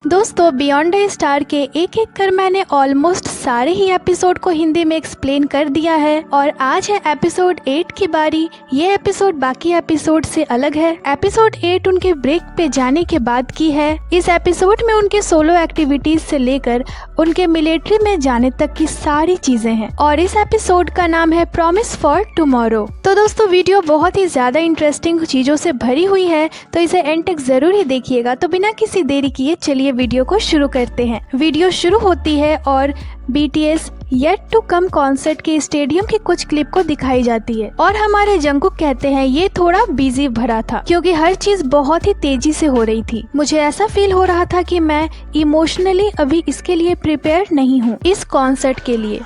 दोस्तों beyond the star के एक एक कर मैंने ऑलमोस्ट सारे ही एपिसोड को हिंदी में एक्सप्लेन कर दिया है और आज है एपिसोड 8 की बारी। ये एपिसोड बाकी एपिसोड से अलग है। एपिसोड 8 उनके ब्रेक पे जाने के बाद की है। इस एपिसोड में उनके सोलो एक्टिविटीज से लेकर उनके मिलिट्री में जाने तक की सारी चीजें हैं और इस एपिसोड का नाम है प्रॉमिस फॉर टुमारो। तो दोस्तों वीडियो बहुत ही ज्यादा इंटरेस्टिंग चीजों से भरी हुई है, तो इसे एंड तक जरूर ही देखिएगा। तो बिना किसी देरी किए चलिए वीडियो को शुरू करते हैं। वीडियो शुरू होती है और BTS yet to come concert के स्टेडियम की कुछ क्लिप को दिखाई जाती है और हमारे जंगकुक कहते हैं ये थोड़ा बिजी भरा था क्योंकि हर चीज बहुत ही तेजी से हो रही थी। मुझे ऐसा फील हो रहा था कि मैं इमोशनली अभी इसके लिए प्रिपेयर नहीं हूँ, इस कॉन्सर्ट के लिए।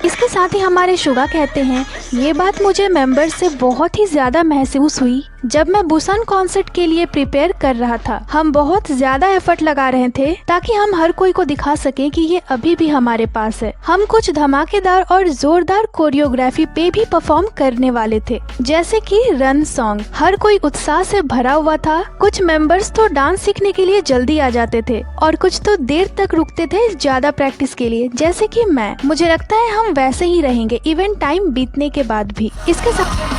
इसके साथ ही हमारे शुगा कहते हैं ये बात मुझे मेंबर से बहुत ही ज्यादा महसूस हुई जब मैं बुसान कॉन्सर्ट के लिए प्रिपेयर कर रहा था। हम बहुत ज्यादा एफर्ट लगा रहे थे ताकि हम हर कोई को दिखा सकें कि ये अभी भी हमारे पास है। हम कुछ धमाकेदार और जोरदार कोरियोग्राफी पे भी परफॉर्म करने वाले थे, जैसे कि रन सॉन्ग। हर कोई उत्साह से भरा हुआ था। कुछ मेंबर्स तो डांस सीखने के लिए जल्दी आ जाते थे और कुछ तो देर तक रुकते थे ज्यादा प्रैक्टिस के लिए, जैसे कि मैं। मुझे लगता है हम वैसे ही रहेंगे इवेंट टाइम बीतने के बाद भी। इसके साथ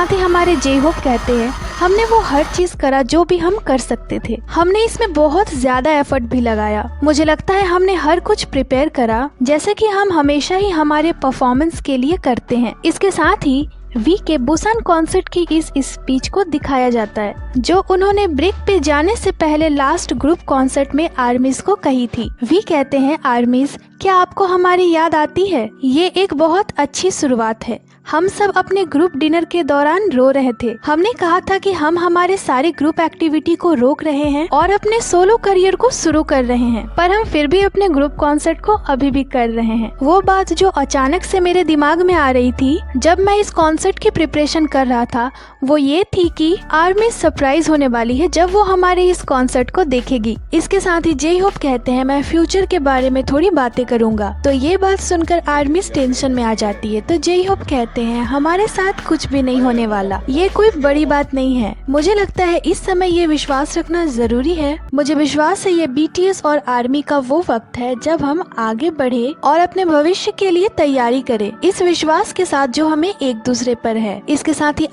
ही हमारे जे होप कहते हैं हमने वो हर चीज करा जो भी हम कर सकते थे। हमने इसमें बहुत ज्यादा एफर्ट भी लगाया। मुझे लगता है हमने हर कुछ प्रिपेयर करा जैसे कि हम हमेशा ही हमारे परफॉर्मेंस के लिए करते हैं। इसके साथ ही वी के बुसान कॉन्सर्ट की इस स्पीच को दिखाया जाता है जो उन्होंने ब्रेक पे जाने से पहले लास्ट ग्रुप कॉन्सर्ट में आर्मीज को कही थी। वी कहते हैं आर्मीज, क्या आपको हमारी याद आती है? ये एक बहुत अच्छी शुरुआत है। हम सब अपने ग्रुप डिनर के दौरान रो रहे थे। हमने कहा था कि हम हमारे सारे ग्रुप एक्टिविटी को रोक रहे हैं और अपने सोलो करियर को शुरू कर रहे हैं, पर हम फिर भी अपने ग्रुप कॉन्सर्ट को अभी भी कर रहे हैं। वो बात जो अचानक से मेरे दिमाग में आ रही थी जब मैं इस कॉन्सर्ट की प्रिपरेशन कर रहा था वो ये थी कि आर्मी सरप्राइज होने वाली है जब वो हमारे इस कॉन्सर्ट को देखेगी। इसके साथ ही जे होप कहते हैं मैं फ्यूचर के बारे में थोड़ी बातें करूंगा। तो ये बात सुनकर आर्मी टेंशन में आ जाती है। तो जे होप कहते हैं हमारे साथ कुछ भी नहीं होने वाला, ये कोई बड़ी बात नहीं है। मुझे लगता है इस समय ये विश्वास रखना जरूरी है। मुझे विश्वास है ये BTS और आर्मी का वो वक्त है जब हम आगे बढ़े और अपने भविष्य के लिए तैयारी करें, इस विश्वास के साथ जो हमें एक दूसरे पर है। इसके साथ ही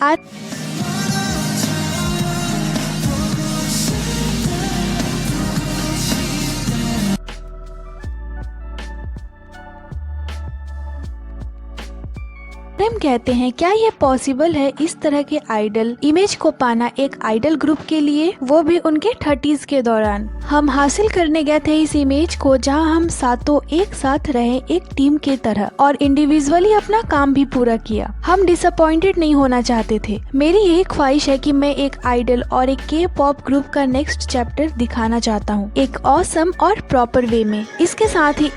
प्रेम कहते हैं क्या ये पॉसिबल है इस तरह के आइडल इमेज को पाना एक आइडल ग्रुप के लिए, वो भी उनके 30s के दौरान। हम हासिल करने गए थे इस इमेज को जहां हम सातों एक साथ रहे एक टीम की तरह और इंडिविजुअली अपना काम भी पूरा किया। हम डिसअपॉइंटेड नहीं होना चाहते थे। मेरी यही ख्वाहिश है कि मैं एक आइडल और एक K-pop ग्रुप का नेक्स्ट चैप्टर दिखाना चाहता हूँ, एक ऑसम और प्रॉपर वे में। इसके साथ ही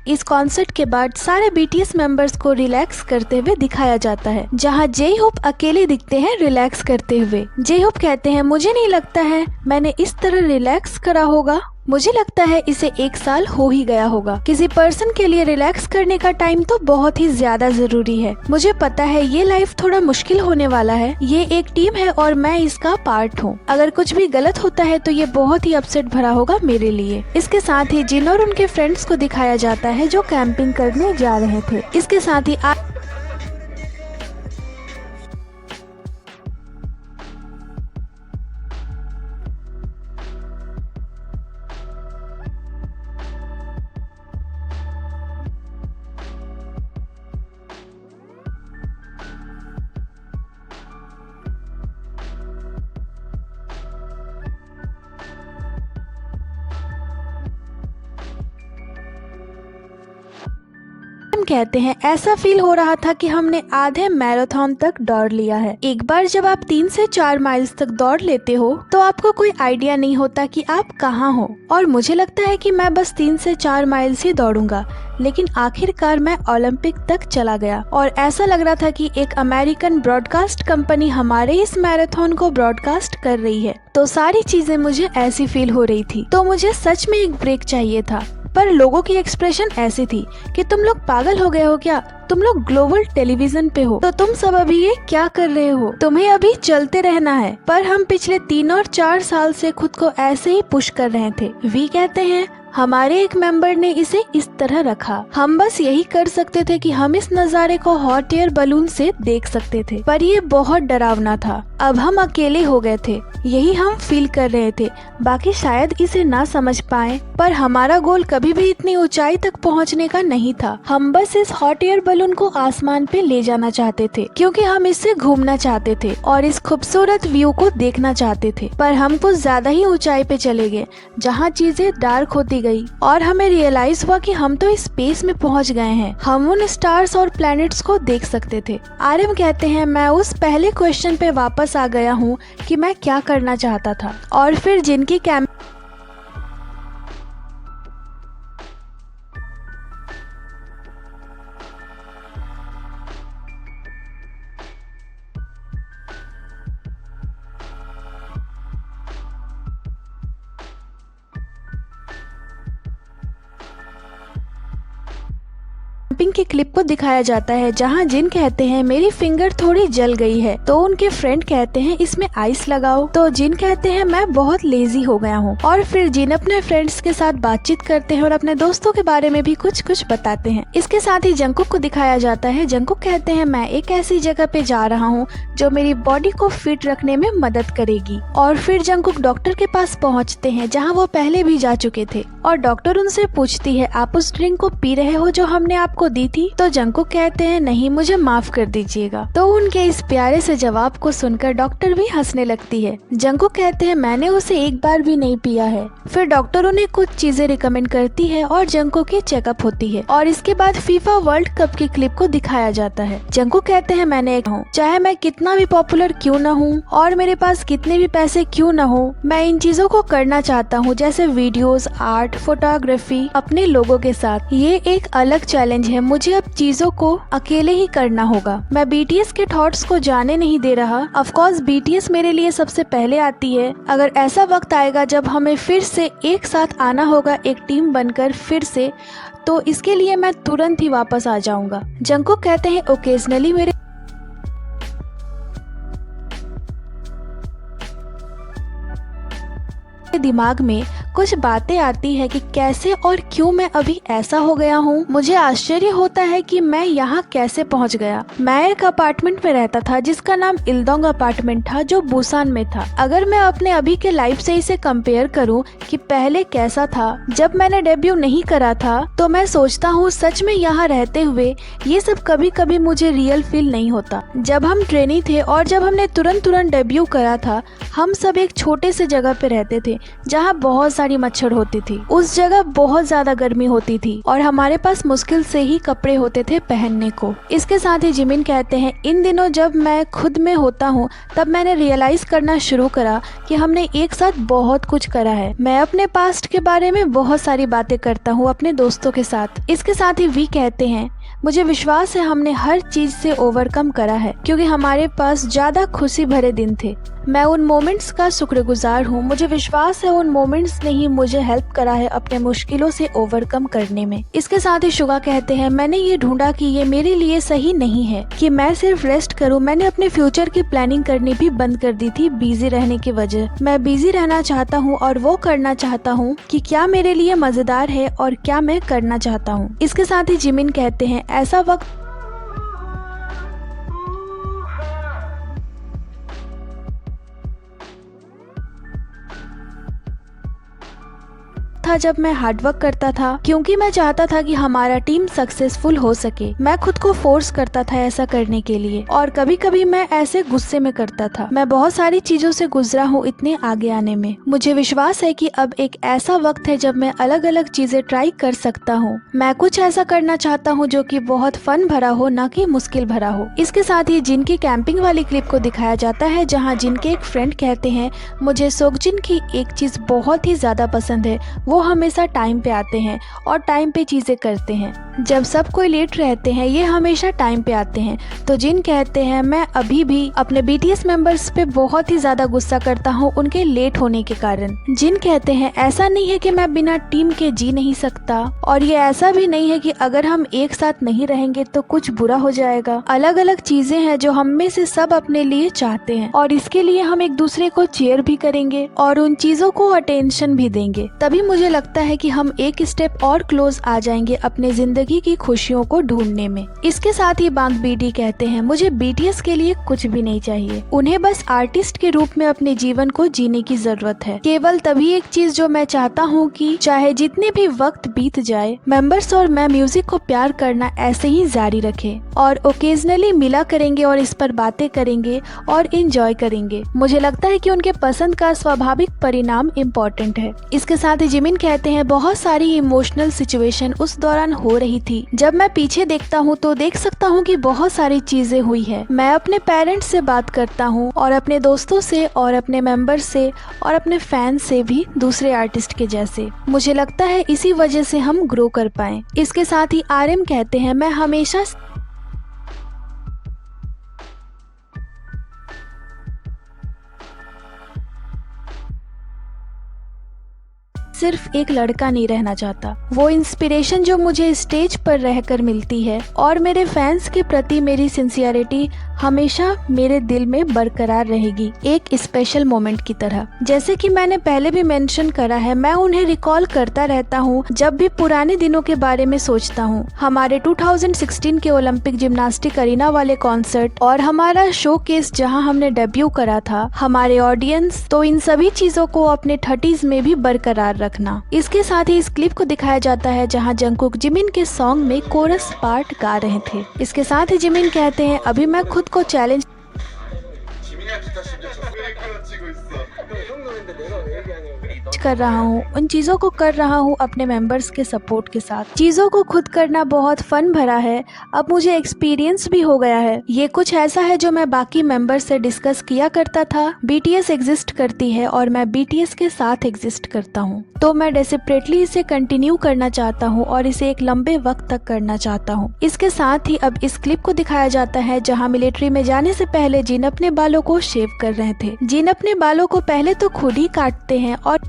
इस कॉन्सर्ट के बाद सारे BTS मेंबर्स को रिलैक्स करते हुए दिखाया जाता है, जहां जे होप अकेले दिखते हैं रिलैक्स करते हुए। जे होप कहते हैं मुझे नहीं लगता है मैंने इस तरह रिलैक्स करा होगा। मुझे लगता है इसे 1 साल हो ही गया होगा। किसी पर्सन के लिए रिलैक्स करने का टाइम तो बहुत ही ज्यादा जरूरी है। मुझे पता है ये लाइफ थोड़ा मुश्किल होने वाला है। ये एक टीम है और मैं इसका पार्ट हूँ। अगर कुछ भी गलत होता है तो ये बहुत ही अपसेट भरा होगा मेरे लिए। इसके साथ ही जिन और उनके फ्रेंड्स को दिखाया जाता है जो कैंपिंग करने जा रहे थे। इसके साथ ही आर्यन कहते हैं ऐसा फील हो रहा था कि हमने आधे मैराथन तक दौड़ लिया है। एक बार जब आप 3 से 4 माइल्स तक दौड़ लेते हो तो आपको कोई आइडिया नहीं होता कि आप कहाँ हो। और मुझे लगता है कि मैं बस 3 से 4 माइल्स ही दौड़ूंगा, लेकिन आखिरकार मैं ओलंपिक तक चला गया और ऐसा लग रहा था कि एक अमेरिकन ब्रॉडकास्ट कंपनी हमारे इस मैराथन को ब्रॉडकास्ट कर रही है। तो सारी चीजें मुझे ऐसी फील हो रही थी। तो मुझे सच में एक ब्रेक चाहिए था। पर लोगों की एक्सप्रेशन ऐसी थी कि तुम लोग पागल हो गए हो क्या, तुम लोग ग्लोबल टेलीविजन पे हो, तो तुम सब अभी ये क्या कर रहे हो, तुम्हें अभी चलते रहना है। पर हम पिछले 3 और 4 साल से खुद को ऐसे ही पुश कर रहे थे। वी कहते हैं हमारे एक मेंबर ने इसे इस तरह रखा, हम बस यही कर सकते थे कि हम इस नज़ारे को हॉट एयर बलून से देख सकते थे, पर ये बहुत डरावना था। अब हम अकेले हो गए थे, यही हम फील कर रहे थे। बाकी शायद इसे ना समझ पाए, पर हमारा गोल कभी भी इतनी ऊंचाई तक पहुंचने का नहीं था। हम बस इस हॉट एयर बलून को आसमान पे ले जाना चाहते थे, क्योंकि हम इससे घूमना चाहते थे और इस खूबसूरत व्यू को देखना चाहते थे। पर हम कुछ ज्यादा ही ऊंचाई पे चले गए, जहाँ चीजें डार्क होती गई और हमें रियलाइज हुआ कि हम तो इस स्पेस में पहुंच गए हैं। हम उन स्टार्स और प्लैनेट्स को देख सकते थे। आर्यन कहते हैं मैं उस पहले क्वेश्चन पे वापस आ गया हूँ कि मैं क्या करना चाहता था। और फिर जिनकी कैंपिंग के क्लिप को दिखाया जाता है, जहां जिन कहते हैं मेरी फिंगर थोड़ी जल गई है, तो उनके फ्रेंड कहते हैं इसमें आइस लगाओ, तो जिन कहते हैं मैं बहुत लेजी हो गया हूँ। और फिर जिन अपने फ्रेंड्स के साथ बातचीत करते हैं और अपने दोस्तों के बारे में भी कुछ कुछ बताते हैं। इसके साथ ही जंकुक को दिखाया जाता है। जंकुक कहते हैं मैं एक ऐसी जगह पे जा रहा हूँ जो मेरी बॉडी को फिट रखने में मदद करेगी। और फिर जंकुक डॉक्टर के पास पहुँचते हैं, जहाँ वो पहले भी जा चुके थे, और डॉक्टर उनसे पूछती है आप उस ड्रिंक को पी रहे हो जो हमने आपको दी थी। तो जंकुक कहते हैं नहीं, मुझे माफ कर दीजिएगा। तो उनके इस प्यारे से जवाब को सुनकर डॉक्टर भी हंसने लगती है। जंकुक कहते हैं मैंने उसे एक बार भी नहीं पिया है। फिर डॉक्टर उन्हें कुछ चीजें रिकमेंड करती है और जंकुक की चेकअप होती है। और इसके बाद फीफा वर्ल्ड कप की क्लिप को दिखाया जाता है। जंकुक कहते हैं मैंने हूँ, चाहे मैं कितना भी पॉपुलर क्यों न हूँ और मेरे पास कितने भी पैसे क्यों न हो, मैं इन चीजों को करना चाहता हूँ, जैसे वीडियोस, आर्ट, फोटोग्राफी अपने लोगों के साथ। ये एक अलग चैलेंज है, मुझे अब चीजों को अकेले ही करना होगा। मैं बीटीएस के थॉट्स को जाने नहीं दे रहा। ऑफ कोर्स बीटीएस मेरे लिए सबसे पहले आती है। अगर ऐसा वक्त आएगा जब हमें फिर से एक साथ आना होगा, एक टीम बनकर फिर से, तो इसके लिए मैं तुरंत ही वापस आ जाऊंगा। जंकुक कहते हैं ओकेजनली मेरे दिमाग में कुछ बातें आती है कि कैसे और क्यों मैं अभी ऐसा हो गया हूँ। मुझे आश्चर्य होता है कि मैं यहाँ कैसे पहुँच गया। मैं एक अपार्टमेंट में रहता था जिसका नाम इल्दोंग अपार्टमेंट था, जो बुसान में था। अगर मैं अपने अभी के लाइफ से इसे कंपेयर करूँ कि पहले कैसा था जब मैंने डेब्यू नहीं करा था, तो मैं सोचता हूँ सच में यहाँ रहते हुए ये सब कभी कभी मुझे रियल फील नहीं होता। जब हम ट्रेनी थे और जब हमने तुरंत डेब्यू करा था, हम सब एक छोटे से जगह पे रहते थे जहाँ बहुत सारी मच्छर होती थी। उस जगह बहुत ज्यादा गर्मी होती थी और हमारे पास मुश्किल से ही कपड़े होते थे पहनने को। इसके साथ ही जिमिन कहते हैं इन दिनों जब मैं खुद में होता हूँ तब मैंने रियलाइज करना शुरू करा कि हमने एक साथ बहुत कुछ करा है। मैं अपने पास्ट के बारे में बहुत सारी बातें करता हूँ अपने दोस्तों के साथ। इसके साथ ही वी कहते हैं मुझे विश्वास है हमने हर चीज से ओवरकम करा है, क्योंकि हमारे पास ज्यादा खुशी भरे दिन थे। मैं उन मोमेंट्स का शुक्रगुजार हूँ। मुझे विश्वास है उन मोमेंट्स ने ही मुझे हेल्प करा है अपने मुश्किलों से ओवरकम करने में। इसके साथ ही शुगा कहते हैं मैंने ये ढूंढा कि ये मेरे लिए सही नहीं है कि मैं सिर्फ रेस्ट करूँ। मैंने अपने फ्यूचर की प्लानिंग करनी भी बंद कर दी थी बिजी रहने की वजह। मैं बिजी रहना चाहता हूँ और वो करना चाहता हूँ कि क्या मेरे लिए मजेदार है और क्या मैं करना चाहता हूँ। इसके साथ ही जिमिन कहते हैं ऐसा वक्त था जब मैं हार्डवर्क करता था, क्योंकि मैं चाहता था कि हमारा टीम सक्सेसफुल हो सके। मैं खुद को फोर्स करता था ऐसा करने के लिए, और कभी कभी मैं ऐसे गुस्से में करता था। मैं बहुत सारी चीजों से गुजरा हूँ इतने आगे आने में। मुझे विश्वास है कि अब एक ऐसा वक्त है जब मैं अलग अलग चीजें ट्राई कर सकता हूँ। मैं कुछ ऐसा करना चाहता हूँ जो कि बहुत फन भरा हो, न कि मुश्किल भरा हो। इसके साथ ही जिन की कैंपिंग वाली क्लिप को दिखाया जाता है, जहाँ जिन के एक फ्रेंड कहते हैं, मुझे सोगजिन की एक चीज बहुत ही ज्यादा पसंद है, वो हमेशा टाइम पे आते हैं और टाइम पे चीजें करते हैं। जब सब कोई लेट रहते हैं ये हमेशा टाइम पे आते हैं। तो जिन कहते हैं, मैं अभी भी अपने बीटीएस मेंबर्स पे बहुत ही ज्यादा गुस्सा करता हूँ उनके लेट होने के कारण। जिन कहते हैं, ऐसा नहीं है कि मैं बिना टीम के जी नहीं सकता, और ये ऐसा भी नहीं है कि अगर हम एक साथ नहीं रहेंगे तो कुछ बुरा हो जाएगा। अलग अलग चीजें हैं जो हम में से सब अपने लिए चाहते हैं, और इसके लिए हम एक दूसरे को चेयर भी करेंगे और उन चीजों को अटेंशन भी देंगे। तभी मुझे लगता है कि हम एक स्टेप और क्लोज आ जाएंगे अपने जिंदगी की खुशियों को ढूंढने में। इसके साथ ही बांग बीडी कहते हैं, मुझे बीटीएस के लिए कुछ भी नहीं चाहिए, उन्हें बस आर्टिस्ट के रूप में अपने जीवन को जीने की जरूरत है। केवल तभी एक चीज जो मैं चाहता हूँ कि चाहे जितने भी वक्त बीत जाए, मेंबर्स और मैं म्यूजिक को प्यार करना ऐसे ही जारी रखें, और ओकेजनली मिला करेंगे और इस पर बातें करेंगे और एंजॉय करेंगे। मुझे लगता है कि उनके पसंद का स्वाभाविक परिणाम इम्पोर्टेंट है। इसके साथ ही जिमिन कहते हैं, बहुत सारी इमोशनल सिचुएशन उस दौरान हो रही थी। जब मैं पीछे देखता हूँ तो देख सकता हूँ कि बहुत सारी चीजें हुई है। मैं अपने पेरेंट्स से बात करता हूँ और अपने दोस्तों से और अपने मेंबर्स से और अपने फैंस से भी, दूसरे आर्टिस्ट के जैसे। मुझे लगता है इसी वजह से हम ग्रो कर पाए। इसके साथ ही आरएम कहते हैं, मैं हमेशा सिर्फ एक लड़का नहीं रहना चाहता। वो इंस्पिरेशन जो मुझे स्टेज पर रहकर मिलती है और मेरे फैंस के प्रति मेरी सिंसियरिटी हमेशा मेरे दिल में बरकरार रहेगी, एक स्पेशल मोमेंट की तरह। जैसे कि मैंने पहले भी मेंशन करा है, मैं उन्हें रिकॉल करता रहता हूँ जब भी पुराने दिनों के बारे में सोचता हूँ। हमारे 2016 के ओलंपिक जिम्नास्टिक अरीना वाले कॉन्सर्ट और हमारा शो केस जहाँ हमने डेब्यू करा था, हमारे ऑडियंस, तो इन सभी चीजों को अपने 30s में भी बरकरार रखना। इसके साथ ही इस क्लिप को दिखाया जाता है जहां जंगकुक जिमिन के सॉन्ग में कोरस पार्ट गा रहे थे। इसके साथ ही जिमिन कहते हैं, अभी मैं खुद को चैलेंज कर रहा हूँ, उन चीजों को कर रहा हूँ अपने मेंबर्स के सपोर्ट के साथ। चीजों को खुद करना बहुत फन भरा है, अब मुझे एक्सपीरियंस भी हो गया है। ये कुछ ऐसा है जो मैं बाकी मेंबर्स से डिस्कस किया करता था। बीटीएस एग्जिस्ट करती है और मैं बीटीएस के साथ एग्जिस्ट करता हूँ, तो मैं डेस्परेटली इसे कंटिन्यू करना चाहता हूँ और इसे एक लंबे वक्त तक करना चाहता हूँ। इसके साथ ही अब इस क्लिप को दिखाया जाता है जहाँ मिलिट्री में जाने से पहले जिन अपने बालों को शेव कर रहे थे। जिन अपने बालों को पहले तो खुद ही काटते हैं और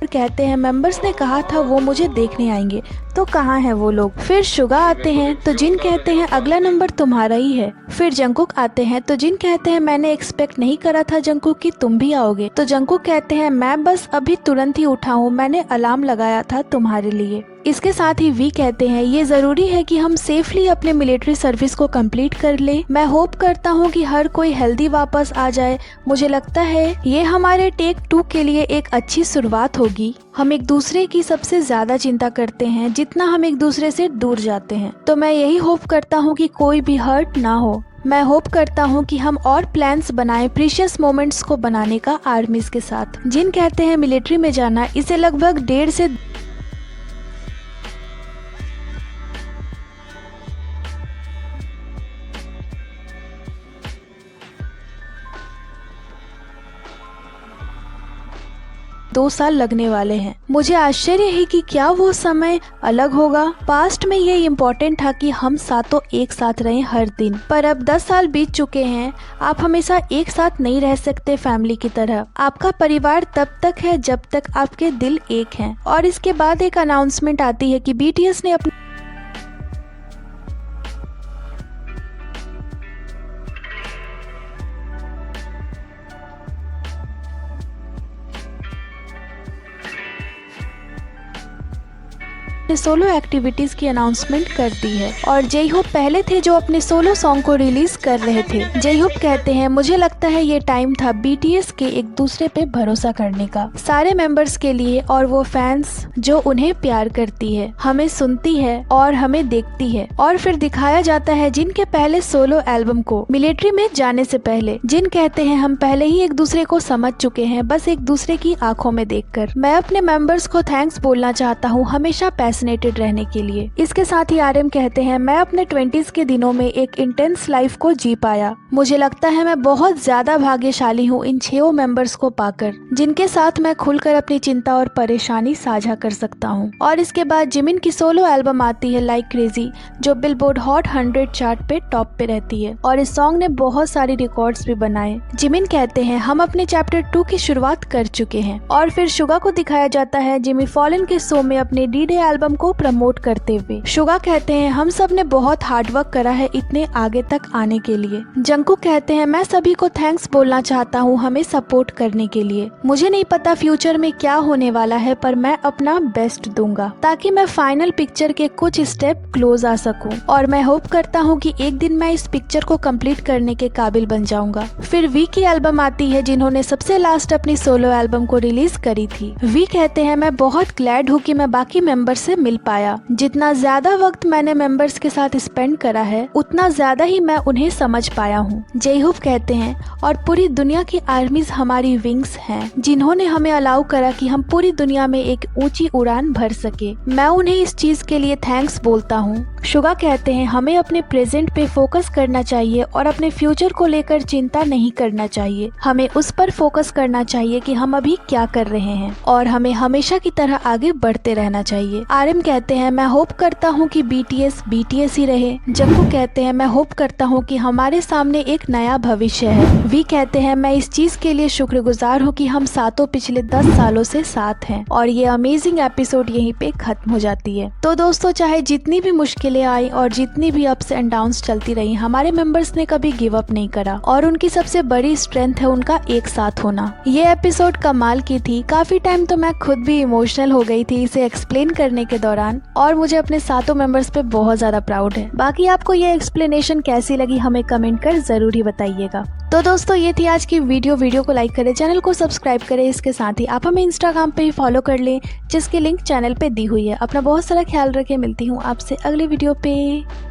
कहते हैं, मेंबर्स ने कहा था वो मुझे देखने आएंगे, तो कहाँ है वो लोग। फिर शुगा आते हैं तो जिन कहते हैं, अगला नंबर तुम्हारा ही है। फिर जंगकुक आते हैं तो जिन कहते हैं, मैंने एक्सपेक्ट नहीं करा था जंगकुक कि तुम भी आओगे। तो जंगकुक कहते हैं, मैं बस अभी तुरंत ही उठा हूँ, मैंने अलार्म लगाया था तुम्हारे लिए। इसके साथ ही वी कहते हैं, ये जरूरी है कि हम सेफली अपने मिलिट्री सर्विस को कंप्लीट कर ले। मैं होप करता हूँ कि हर कोई हेल्दी वापस आ जाए। मुझे लगता है ये हमारे टेक 2 के लिए एक अच्छी शुरुआत होगी। हम एक दूसरे की सबसे ज्यादा चिंता करते हैं जितना हम एक दूसरे से दूर जाते हैं, तो मैं यही होप करता हूँ कि कोई भी हर्ट ना हो। मैं होप करता हूँ कि हम और प्लान्स बनाएं प्रीशियस मोमेंट्स को बनाने का आर्मीज के साथ। जिन कहते हैं, मिलिट्री में जाना, इसे लगभग 1.5 से दो साल लगने वाले हैं। मुझे आश्चर्य है कि क्या वो समय अलग होगा। पास्ट में ये इम्पोर्टेंट था कि हम सातों एक साथ रहें हर दिन, पर अब 10 साल बीत चुके हैं। आप हमेशा एक साथ नहीं रह सकते फैमिली की तरह। आपका परिवार तब तक है जब तक आपके दिल एक हैं। और इसके बाद एक अनाउंसमेंट आती है कि बीटीएस ने अपने अपने सोलो एक्टिविटीज की अनाउंसमेंट कर दी है और जे होप पहले थे जो अपने सोलो सॉन्ग को रिलीज कर रहे थे। जे होप कहते हैं, मुझे लगता है ये टाइम था बीटीएस के एक दूसरे पे भरोसा करने का, सारे मेंबर्स के लिए और वो फैंस जो उन्हें प्यार करती है, हमें सुनती है और हमें देखती है। और फिर दिखाया जाता है जिनके पहले सोलो एल्बम को मिलिट्री में जाने से पहले, जिन कहते हैं हम पहले ही एक दूसरे को समझ चुके हैं, बस एक दूसरे की आंखों में देखकर। मैं अपने मेंबर्स को थैंक्स बोलना चाहता हूँ हमेशा पैशनेटेड रहने के लिए। इसके साथ ही आरएम कहते हैं, मैं अपने 20s के दिनों में एक इंटेंस लाइफ को जी पाया। मुझे लगता है मैं बहुत ज्यादा भाग्यशाली हूँ इन 6 मेंबर्स को पाकर, जिनके साथ मैं खुलकर अपनी चिंता और परेशानी साझा कर सकता हूँ। और इसके बाद जिमिन की सोलो एल्बम आती है लाइक क्रेजी, जो बिलबोर्ड हॉट 100 चार्ट पे टॉप पे रहती है और इस सॉन्ग ने बहुत सारी रिकॉर्ड्स भी बनाए। जिमिन कहते हैं, हम अपने चैप्टर 2 की शुरुआत कर चुके हैं। और फिर शुगा को दिखाया जाता है जिमी फॉलन के शो में अपने डी-डे एल्बम को प्रमोट करते हुए। शुगा कहते हैं, हम सब ने बहुत हार्डवर्क करा है इतने आगे तक आने के लिए। जंकुक कहते हैं, मैं सभी को थैंक्स बोलना चाहता हूँ हमें सपोर्ट करने के लिए। मुझे नहीं पता फ्यूचर में क्या होने वाला है, पर मैं अपना बेस्ट दूंगा ताकि मैं फाइनल पिक्चर के कुछ स्टेप क्लोज आ सकूं। और मैं होप करता हूँ कि एक दिन मैं इस पिक्चर को कंप्लीट करने के काबिल बन जाऊंगा। फिर वी की एल्बम आती है, जिन्होंने सबसे लास्ट अपनी सोलो एल्बम को रिलीज करी थी। वी कहते हैं, मैं बहुत ग्लैड हूँ कि मैं बाकी मेंबर्स से मिल पाया। जितना ज्यादा वक्त मैंने मेंबर्स के साथ स्पेंड करा है, उतना ज्यादा ही मैं उन्हें समझ पाया हूँ। जे-होप कहते हैं, और पूरी दुनिया की आर्मीज हमारी विंग्स हैं, जिन्होंने हमें अलाउ करा कि हम पूरी दुनिया में एक ऊंची उड़ान भर सके। मैं उन्हें इस चीज के लिए थैंक्स बोलता हूँ। शुगा कहते हैं, हमें अपने प्रेजेंट पे फोकस करना चाहिए और अपने फ्यूचर को लेकर चिंता नहीं करना चाहिए। हमें उस पर फोकस करना चाहिए कि हम अभी क्या कर रहे हैं और हमें हमेशा की तरह आगे बढ़ते रहना चाहिए। आरएम कहते हैं, मैं होप करता हूँ कि बीटीएस ही रहे। जंकुक कहते हैं, मैं होप करता हूँ कि हमारे सामने एक नया भविष्य है। वी कहते हैं, मैं इस चीज के लिए शुक्रगुजार हूँ कि हम सातों पिछले 10 सालों से साथ हैं। और ये अमेजिंग एपिसोड यहीं पे खत्म हो जाती है। तो दोस्तों, चाहे जितनी भी मुश्किलें आई और जितनी भी अप्स एंड डाउन्स चलती रही, हमारे मेंबर्स ने कभी गिव अप नहीं करा और उनकी सबसे बड़ी स्ट्रेंथ है उनका एक साथ होना। ये एपिसोड कमाल की थी। काफी टाइम तो मैं खुद भी इमोशनल हो गई थी इसे एक्सप्लेन करने के दौरान और मुझे अपने सातों मेंबर्स पे बहुत ज्यादा प्राउड है। बाकी आपको ये एक्सप्लेनेशन कैसी लगी हमें कमेंट कर जरूर ही बताइएगा। तो दोस्तों, ये थी आज की वीडियो को लाइक करें, चैनल को सब्सक्राइब करें। इसके साथ ही आप हमें इंस्टाग्राम पे ही फॉलो कर लें, जिसकी लिंक चैनल पे दी हुई है। अपना बहुत सारा ख्याल रखें। मिलती हूँ आपसे अगले वीडियो पे।